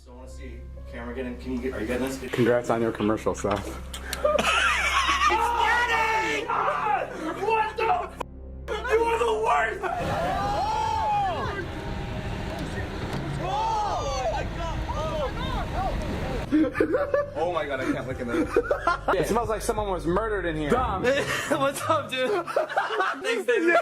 So I want to see camera getting. Are you getting this? Congrats on your commercial, Seth. What the? You are the worst! Oh my god, I can't look in there. It smells like someone was murdered in here. Dom! What's up, dude? Thanks, David.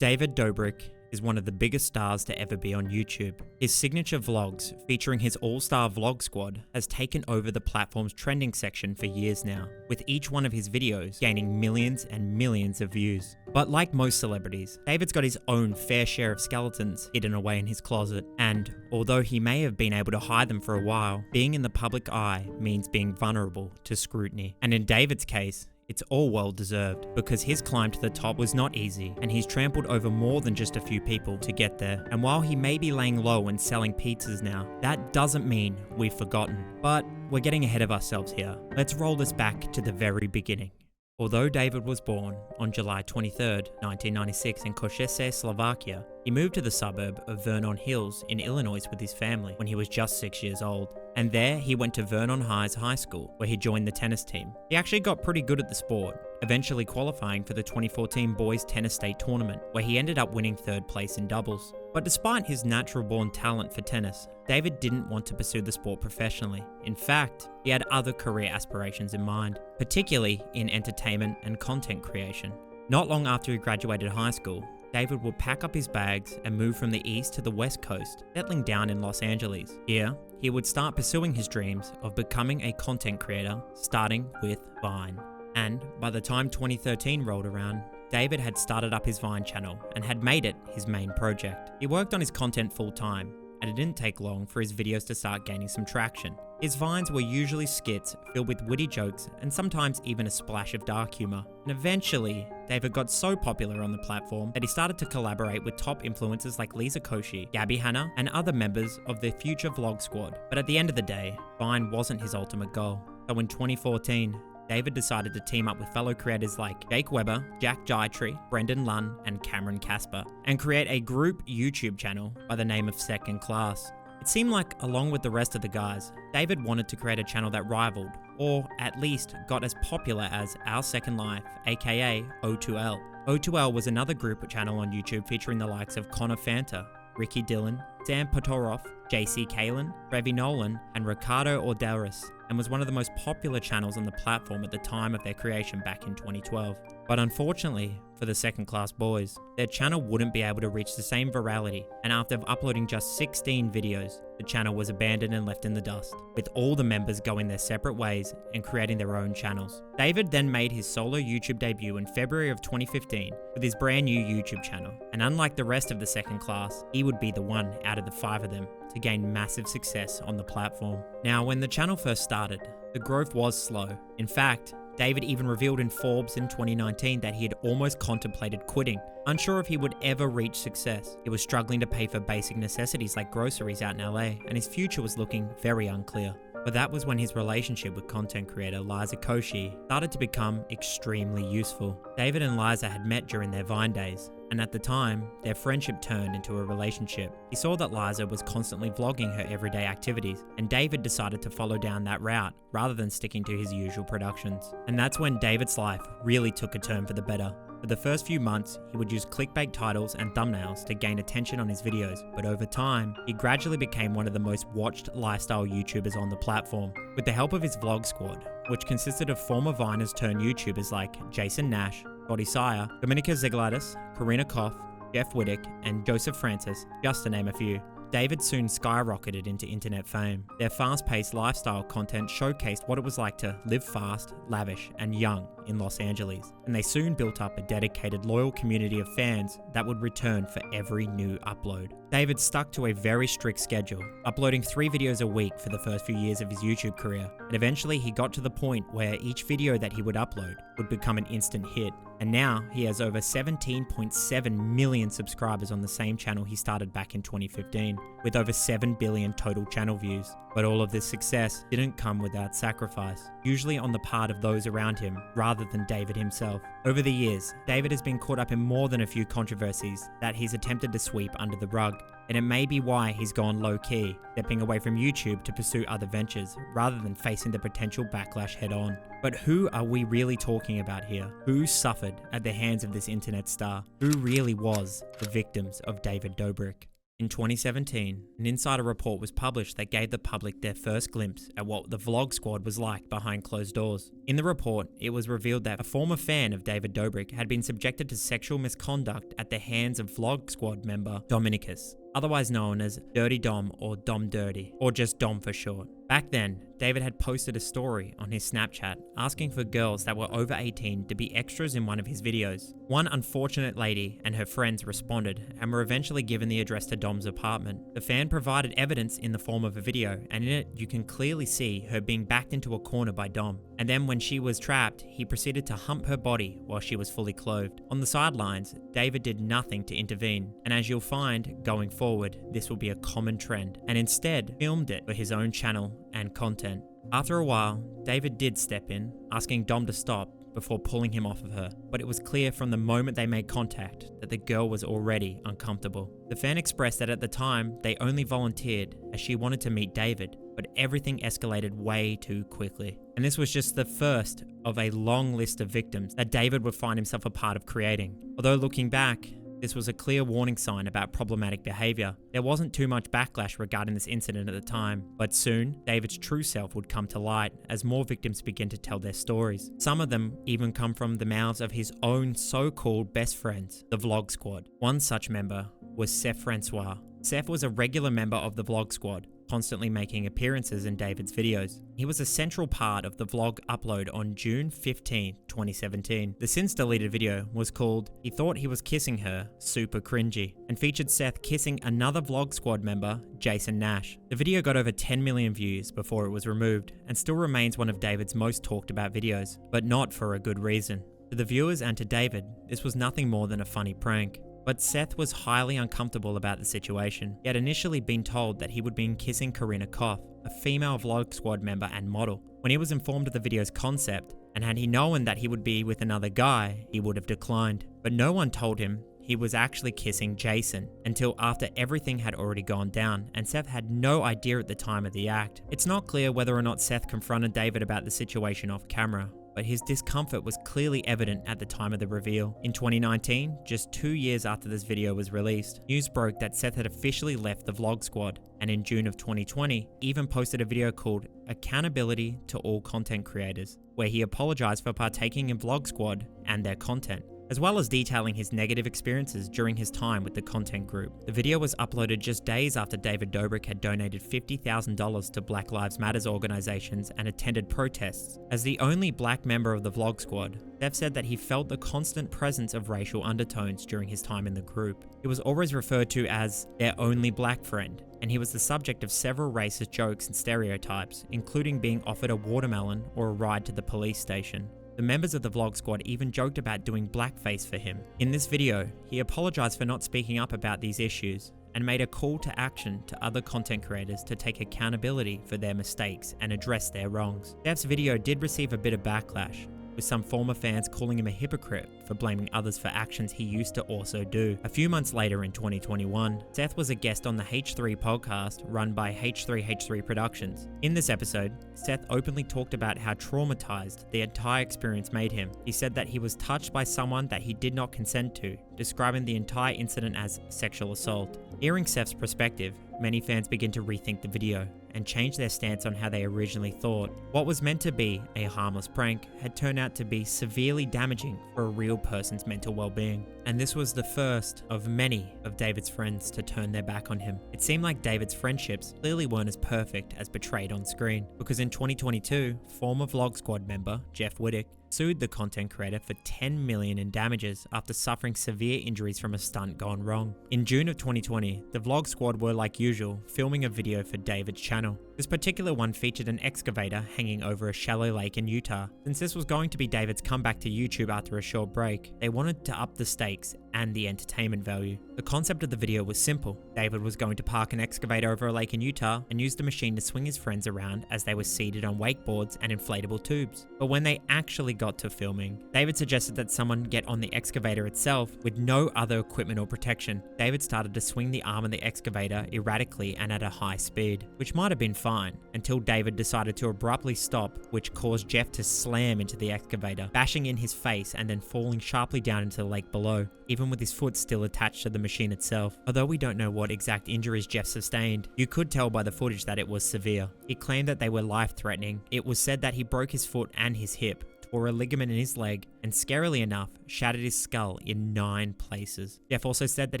David Dobrik is one of the biggest stars to ever be on YouTube. His signature vlogs, featuring his all-star vlog squad, has taken over the platform's trending section for years now, with each one of his videos gaining millions and millions of views. But like most celebrities, David's got his own fair share of skeletons hidden away in his closet, and although he may have been able to hide them for a while, being in the public eye means being vulnerable to scrutiny. And in David's case, it's all well deserved, because his climb to the top was not easy, and he's trampled over more than just a few people to get there. And while he may be laying low and selling pizzas now, that doesn't mean we've forgotten. But we're getting ahead of ourselves here. Let's roll this back to the very beginning. Although David was born on July 23, 1996 in Košice, Slovakia, he moved to the suburb of Vernon Hills in Illinois with his family when he was just 6 years old. And there he went to Vernon High's high school, where he joined the tennis team. He actually got pretty good at the sport, eventually qualifying for the 2014 Boys Tennis State Tournament, where he ended up winning 3rd place in doubles. But despite his natural-born talent for tennis, David didn't want to pursue the sport professionally. In fact, he had other career aspirations in mind, particularly in entertainment and content creation. Not long after he graduated high school, David would pack up his bags and move from the east to the west coast, settling down in Los Angeles. Here, he would start pursuing his dreams of becoming a content creator, starting with Vine. And by the time 2013 rolled around, David had started up his Vine channel and had made it his main project. He worked on his content full time, and it didn't take long for his videos to start gaining some traction. His Vines were usually skits filled with witty jokes and sometimes even a splash of dark humor. And eventually, David got so popular on the platform that he started to collaborate with top influencers like Lisa Koshy, Gabby Hanna, and other members of the future vlog squad. But at the end of the day, Vine wasn't his ultimate goal. So in 2014, David decided to team up with fellow creators like Jake Weber, Jack Guytree, Brendan Lunn, and Cameron Casper, and create a group YouTube channel by the name of Second Class. It seemed like, along with the rest of the guys, David wanted to create a channel that rivaled, or at least got as popular as Our Second Life, aka O2L. O2L was another group channel on YouTube featuring the likes of Connor Fanta, Ricky Dillon, Sam Potoroff, JC Kalen, Trevi Nolan, and Ricardo Orderis, and was one of the most popular channels on the platform at the time of their creation back in 2012. But unfortunately for the Second Class boys, their channel wouldn't be able to reach the same virality, and after uploading just 16 videos, the channel was abandoned and left in the dust, with all the members going their separate ways and creating their own channels. David then made his solo YouTube debut in February of 2015 with his brand new YouTube channel, and unlike the rest of the Second Class, he would be the one out of the 5 of them to gain massive success on the platform. Now, when the channel first started, the growth was slow. In fact, David even revealed in Forbes in 2019 that he had almost contemplated quitting, unsure if he would ever reach success. He was struggling to pay for basic necessities like groceries out in LA, and his future was looking very unclear. But that was when his relationship with content creator Liza Koshy started to become extremely useful. David and Liza had met during their Vine days, and at the time, their friendship turned into a relationship. He saw that Liza was constantly vlogging her everyday activities, and David decided to follow down that route rather than sticking to his usual productions. And that's when David's life really took a turn for the better. For the first few months, he would use clickbait titles and thumbnails to gain attention on his videos, but over time, he gradually became one of the most watched lifestyle YouTubers on the platform. With the help of his vlog squad, which consisted of former Viners turned YouTubers like Jason Nash, Scotty Sire, Dominica Ziglatis, Karina Koff, Jeff Wittek, and Joseph Francis, just to name a few. David soon skyrocketed into internet fame. Their fast-paced lifestyle content showcased what it was like to live fast, lavish, and young in Los Angeles, and they soon built up a dedicated, loyal community of fans that would return for every new upload. David stuck to a very strict schedule, uploading 3 videos a week for the first few years of his YouTube career, and eventually he got to the point where each video that he would upload would become an instant hit. And now he has over 17.7 million subscribers on the same channel he started back in 2015, with over 7 billion total channel views. But all of this success didn't come without sacrifice, usually on the part of those around him rather than David himself. Over the years, David has been caught up in more than a few controversies that he's attempted to sweep under the rug. And it may be why he's gone low-key, stepping away from YouTube to pursue other ventures, rather than facing the potential backlash head-on. But who are we really talking about here? Who suffered at the hands of this internet star? Who really was the victims of David Dobrik? In 2017, an insider report was published that gave the public their first glimpse at what the Vlog Squad was like behind closed doors. In the report, it was revealed that a former fan of David Dobrik had been subjected to sexual misconduct at the hands of Vlog Squad member Dominicus, otherwise known as Dirty Dom or Dom Dirty, or just Dom for short. Back then, David had posted a story on his Snapchat asking for girls that were over 18 to be extras in one of his videos. One unfortunate lady and her friends responded and were eventually given the address to Dom's apartment. The fan provided evidence in the form of a video, and in it you can clearly see her being backed into a corner by Dom. And then when she was trapped, he proceeded to hump her body while she was fully clothed. On the sidelines, David did nothing to intervene, and as you'll find going forward, this will be a common trend, and instead filmed it for his own channel and content. After a while, David did step in, asking Dom to stop before pulling him off of her, but it was clear from the moment they made contact that the girl was already uncomfortable. The fan expressed that at the time, they only volunteered as she wanted to meet David, but everything escalated way too quickly. And this was just the first of a long list of victims that David would find himself a part of creating. Although looking back, this was a clear warning sign about problematic behavior. There wasn't too much backlash regarding this incident at the time, but soon, David's true self would come to light as more victims began to tell their stories. Some of them even come from the mouths of his own so-called best friends, the Vlog Squad. One such member was Seth Francois. Seth was a regular member of the Vlog Squad, constantly making appearances in David's videos. He was a central part of the vlog upload on June 15, 2017. The since deleted video was called "He Thought He Was Kissing Her, Super Cringy," and featured Seth kissing another Vlog Squad member, Jason Nash. The video got over 10 million views before it was removed, and still remains one of David's most talked about videos, but not for a good reason. To the viewers and to David, this was nothing more than a funny prank. But Seth was highly uncomfortable about the situation. He had initially been told that he would be kissing Karina Koff, a female Vlog Squad member and model. When he was informed of the video's concept, and had he known that he would be with another guy, he would have declined. But no one told him he was actually kissing Jason until after everything had already gone down, and Seth had no idea at the time of the act. It's not clear whether or not Seth confronted David about the situation off camera, but his discomfort was clearly evident at the time of the reveal. In 2019, just 2 years after this video was released, news broke that Seth had officially left the Vlog Squad, and in June of 2020, even posted a video called "Accountability to All Content Creators," where he apologized for partaking in Vlog Squad and their content, as well as detailing his negative experiences during his time with the content group. The video was uploaded just days after David Dobrik had donated $50,000 to Black Lives Matter organizations and attended protests. As the only black member of the Vlog Squad, Seth said that he felt the constant presence of racial undertones during his time in the group. He was always referred to as their only black friend, and he was the subject of several racist jokes and stereotypes, including being offered a watermelon or a ride to the police station. The members of the Vlog Squad even joked about doing blackface for him. In this video, he apologized for not speaking up about these issues and made a call to action to other content creators to take accountability for their mistakes and address their wrongs. Seth's video did receive a bit of backlash, with some former fans calling him a hypocrite for blaming others for actions he used to also do. A few months later in 2021, Seth was a guest on the H3 podcast run by H3H3 Productions. In this episode, Seth openly talked about how traumatized the entire experience made him. He said that he was touched by someone that he did not consent to, describing the entire incident as sexual assault. Hearing Seth's perspective, many fans begin to rethink the video and change their stance on how they originally thought. What was meant to be a harmless prank had turned out to be severely damaging for a real person's mental well-being. And this was the first of many of David's friends to turn their back on him. It seemed like David's friendships clearly weren't as perfect as portrayed on screen, because in 2022, former Vlog Squad member Jeff Wittek sued the content creator for $10 million in damages after suffering severe injuries from a stunt gone wrong. In June of 2020, the Vlog Squad were, like usual, filming a video for David's channel. channel. This particular one featured an excavator hanging over a shallow lake in Utah. Since this was going to be David's comeback to YouTube after a short break, they wanted to up the stakes and the entertainment value. The concept of the video was simple. David was going to park an excavator over a lake in Utah and use the machine to swing his friends around as they were seated on wakeboards and inflatable tubes. But when they actually got to filming, David suggested that someone get on the excavator itself with no other equipment or protection. David started to swing the arm of the excavator erratically and at a high speed, which might have been fine, until David decided to abruptly stop, which caused Jeff to slam into the excavator, bashing in his face and then falling sharply down into the lake below, even with his foot still attached to the machine itself. Although we don't know what exact injuries Jeff sustained, you could tell by the footage that it was severe. He claimed that they were life-threatening. It was said that he broke his foot and his hip, tore a ligament in his leg, and scarily enough, shattered his skull in 9 places. Jeff also said that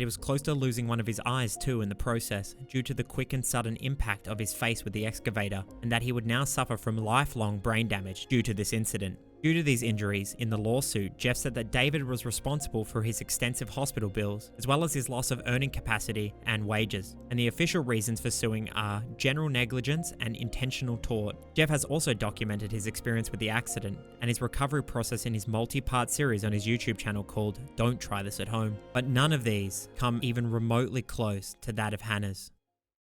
he was close to losing one of his eyes too in the process, due to the quick and sudden impact of his face with the excavator, and that he would now suffer from lifelong brain damage due to this incident. Due to these injuries, in the lawsuit, Jeff said that David was responsible for his extensive hospital bills, as well as his loss of earning capacity and wages, and the official reasons for suing are general negligence and intentional tort. Jeff has also documented his experience with the accident and his recovery process in his multi-part series on his YouTube channel called Don't Try This at Home. But none of these come even remotely close to that of Hannah's.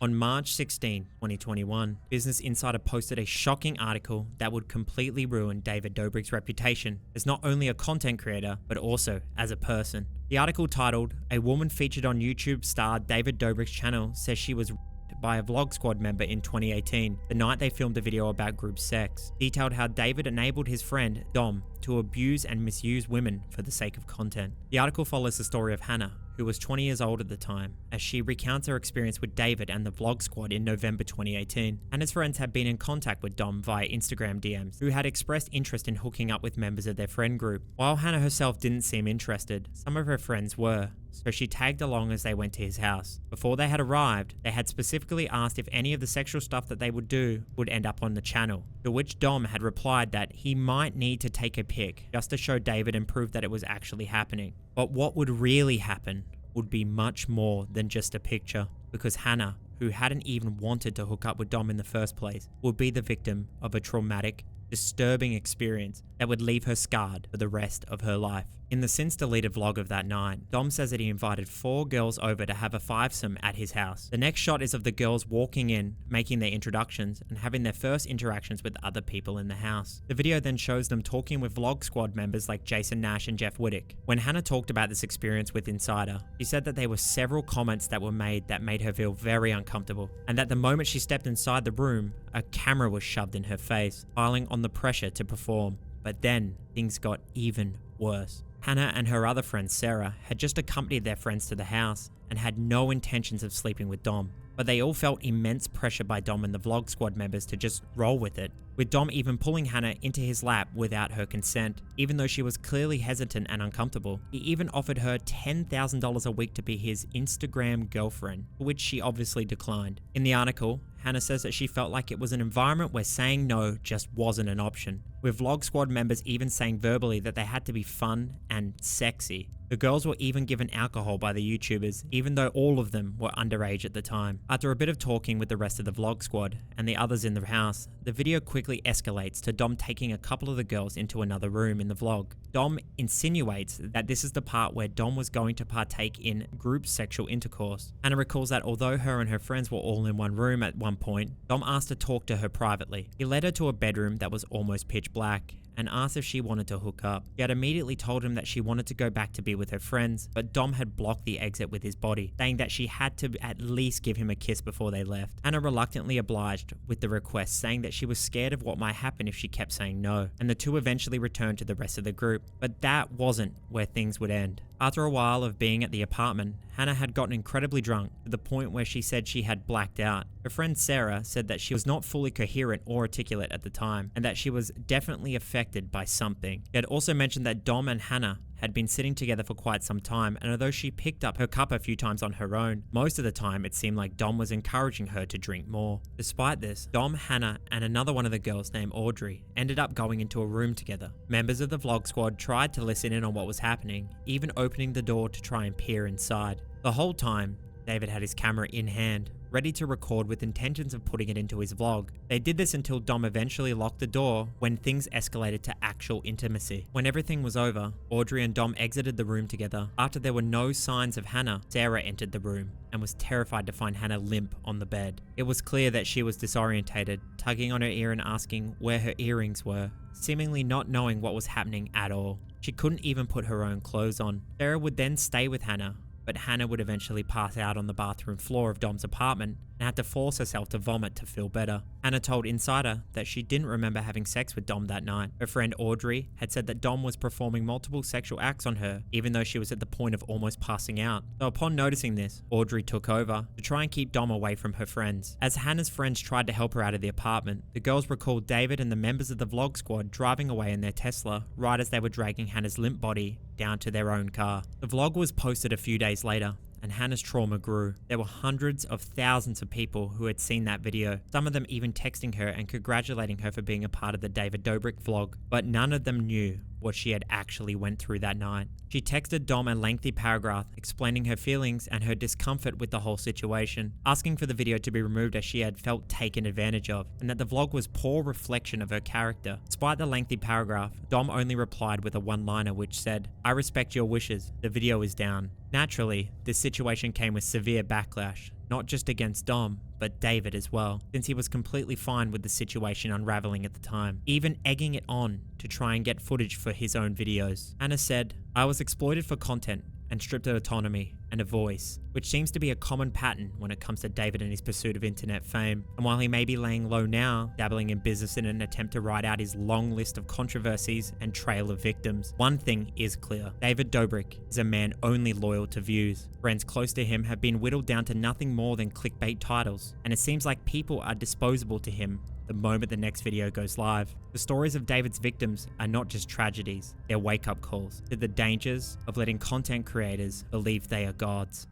On March 16, 2021, Business Insider posted a shocking article that would completely ruin David Dobrik's reputation as not only a content creator, but also as a person. The article titled, "A woman featured on YouTube star David Dobrik's channel says she was by a Vlog Squad member in 2018, the night they filmed a video about group sex," detailed how David enabled his friend, Dom, to abuse and misuse women for the sake of content. The article follows the story of Hannah, who was 20 years old at the time, as she recounts her experience with David and the Vlog Squad in November 2018. Hannah's friends had been in contact with Dom via Instagram DMs, who had expressed interest in hooking up with members of their friend group. While Hannah herself didn't seem interested, some of her friends were, so she tagged along as they went to his house. Before they had arrived, they had specifically asked if any of the sexual stuff that they would do would end up on the channel, to which Dom had replied that he might need to take a pic just to show David and prove that it was actually happening. But what would really happen would be much more than just a picture, because Hannah, who hadn't even wanted to hook up with Dom in the first place, would be the victim of a traumatic, disturbing experience that would leave her scarred for the rest of her life. In the since deleted vlog of that night, Dom says that he invited 4 girls over to have a fivesome at his house. The next shot is of the girls walking in, making their introductions, and having their first interactions with other people in the house. The video then shows them talking with Vlog Squad members like Jason Nash and Jeff Wittek. When Hannah talked about this experience with Insider, she said that there were several comments that were made that made her feel very uncomfortable, and that the moment she stepped inside the room, a camera was shoved in her face, piling on the pressure to perform. But then, things got even worse. Hannah and her other friend Sarah had just accompanied their friends to the house and had no intentions of sleeping with Dom, but they all felt immense pressure by Dom and the Vlog Squad members to just roll with it, with Dom even pulling Hannah into his lap without her consent, even though she was clearly hesitant and uncomfortable. He even offered her $10,000 a week to be his Instagram girlfriend, which she obviously declined. In the article, Hannah says that she felt like it was an environment where saying no just wasn't an option, with Vlog Squad members even saying verbally that they had to be fun and sexy. The girls were even given alcohol by the YouTubers, even though all of them were underage at the time. After a bit of talking with the rest of the Vlog Squad and the others in the house, the video quickly escalates to Dom taking a couple of the girls into another room in the vlog. Dom insinuates that this is the part where Dom was going to partake in group sexual intercourse. Hannah recalls that although her and her friends were all in one room at one point, Dom asked to talk to her privately. He led her to a bedroom that was almost pitch black and asked if she wanted to hook up. She had immediately told him that she wanted to go back to be with her friends, but Dom had blocked the exit with his body, saying that she had to at least give him a kiss before they left. Hannah reluctantly obliged with the request, saying that she was scared of what might happen if she kept saying no, and the two eventually returned to the rest of the group. But that wasn't where things would end. After a while of being at the apartment, Hannah had gotten incredibly drunk to the point where she said she had blacked out. Her friend Sarah said that she was not fully coherent or articulate at the time, and that she was definitely affected by something. She had also mentioned that Dom and Hannah had been sitting together for quite some time, and although she picked up her cup a few times on her own, most of the time it seemed like Dom was encouraging her to drink more. Despite this, Dom, Hannah, and another one of the girls named Audrey ended up going into a room together. Members of the Vlog Squad tried to listen in on what was happening, even opening the door to try and peer inside. The whole time, David had his camera in hand, ready to record with intentions of putting it into his vlog. They did this until Dom eventually locked the door when things escalated to actual intimacy. When everything was over, Audrey and Dom exited the room together. After there were no signs of Hannah, Sarah entered the room and was terrified to find Hannah limp on the bed. It was clear that she was disorientated, tugging on her ear and asking where her earrings were, seemingly not knowing what was happening at all. She couldn't even put her own clothes on. Sarah would then stay with Hannah, but Hannah would eventually pass out on the bathroom floor of Dom's apartment and had to force herself to vomit to feel better. Hannah told Insider that she didn't remember having sex with Dom that night. Her friend Audrey had said that Dom was performing multiple sexual acts on her, even though she was at the point of almost passing out. So upon noticing this, Audrey took over to try and keep Dom away from her friends. As Hannah's friends tried to help her out of the apartment, the girls recalled David and the members of the vlog squad driving away in their Tesla right as they were dragging Hannah's limp body down to their own car. The vlog was posted a few days later, and Hannah's trauma grew. There were hundreds of thousands of people who had seen that video, some of them even texting her and congratulating her for being a part of the David Dobrik vlog, but none of them knew what she had actually went through that night. She texted Dom a lengthy paragraph explaining her feelings and her discomfort with the whole situation, asking for the video to be removed as she had felt taken advantage of, and that the vlog was poor reflection of her character. Despite the lengthy paragraph, Dom only replied with a one-liner which said, "I respect your wishes, the video is down." Naturally, this situation came with severe backlash, not just against Dom, but David as well, since he was completely fine with the situation unraveling at the time, even egging it on to try and get footage for his own videos. Hannah said, "I was exploited for content and stripped of autonomy and a voice," which seems to be a common pattern when it comes to David and his pursuit of internet fame. And while he may be laying low now, dabbling in business in an attempt to ride out his long list of controversies and trail of victims, one thing is clear: David Dobrik is a man only loyal to views. Friends close to him have been whittled down to nothing more than clickbait titles, and it seems like people are disposable to him the moment the next video goes live. The stories of David's victims are not just tragedies, they're wake-up calls to the dangers of letting content creators believe they are gods.